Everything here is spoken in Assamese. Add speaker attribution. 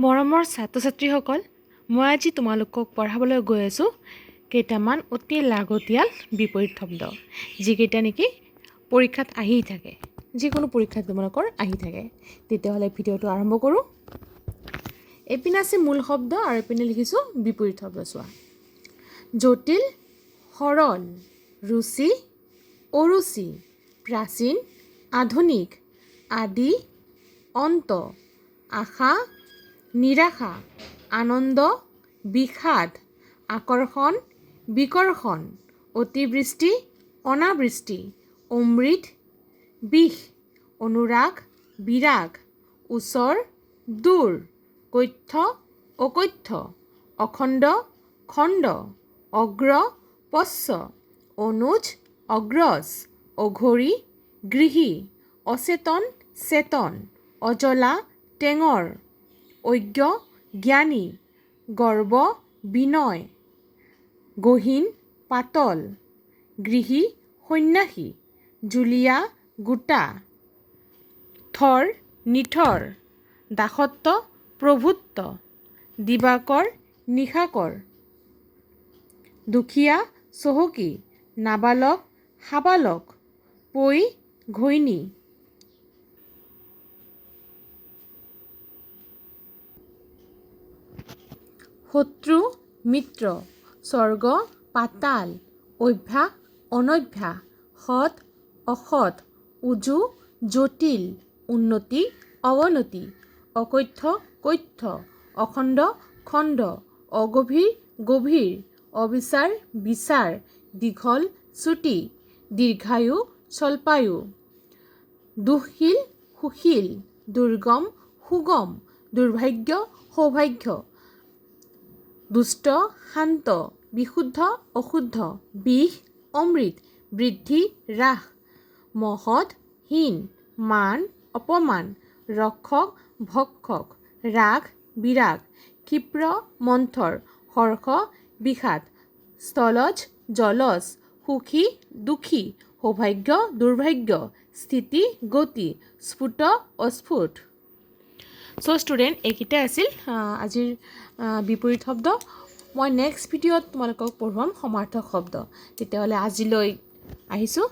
Speaker 1: মৰমৰ ছাত্ৰ-ছাত্ৰীসকল, মই আজি তোমালোকক পঢ়াবলৈ গৈ আছোঁ কেইটামান অতি লাগতিয়াল বিপৰীত শব্দ, যিকেইটা নেকি পৰীক্ষাত আহি থাকে, যিকোনো পৰীক্ষাত তোমালোকৰ আহি থাকে। তেতিয়াহ'লে ভিডিঅ'টো আৰম্ভ কৰোঁ। এইপিনে আছে মূল শব্দ আৰু এইপিনে লিখিছোঁ বিপৰীত শব্দ। চোৱা: জটিল, সৰল, ৰুচি, অৰুচি, প্ৰাচীন, আধুনিক, আদি, অন্ত, আশা, নিৰাশা, আনন্দ, বিষাদ, আকৰ্ষণ, বিকৰ্ষণ, অতিবৃষ্টি, অনাবৃষ্টি, অমৃত, বিষ, অনুৰাগ, বিৰাগ, ওচৰ, দূৰ, কৈথ্য, অকৈথ্য, অখণ্ড, খণ্ড, অগ্ৰ, পশ্চ, অনুজ, অগ্ৰজ, অঘৰী, গৃহী, অচেতন, চেতন, অজলা, টেঙৰ, অজ্ঞ, জ্ঞানী, গৰ্ব, বিনয়, গহীন, পাতল, গৃহী, সন্ন্যাসী, জুলীয়া, গোটা, থৰ, নিথৰ, দাসত্ব, প্ৰভুত্ব, দিবাকৰ, নিশাকৰ, দুখীয়া, চহকী, নাবালক, সাবালক, পৈ, ঘৈণী। শত্ৰু, মিত্ৰ, স্বৰ্গ, পাতাল, অভ্যাস, অনভ্যাস, সৎ, অসৎ, উজু, জটিল, উন্নতি, অৱনতি, অকথ্য, কৈথ্য, অখণ্ড, খণ্ড, অগভীৰ, গভীৰ, অবিচাৰ, বিচাৰ, দীঘল, চুটি, দীৰ্ঘায়ু, স্বল্পায়ু, দুঃশীল, সুশীল, দুৰ্গম, সুগম, দুৰ্ভাগ্য, সৌভাগ্য, দুষ্ট, শান্ত, বিশুদ্ধ, অশুদ্ধ, বিষ, অমৃত, বৃদ্ধি, হ্ৰাস, মহৎ, হীন, মান, অপমান, ৰক্ষক, ভক্ষক, ৰাগ, বিৰাগ, ক্ষিপ্ৰ, মন্থৰ, হৰ্ষ, বিষাদ, স্থলজ, জলজ, সুখী, দুখী, সৌভাগ্য, দুৰ্ভাগ্য, স্থিতি, গতি, স্ফুট, অস্ফুট। চ' ষ্টুডেণ্ট, এইকেইটাই আছিল আজিৰ বিপৰীত শব্দ। মই নেক্সট ভিডিঅ'ত তোমালোকক পঢ়ুৱাম সমাৰ্থক শব্দ। তেতিয়াহ'লে আজিলৈ আহিছোঁ।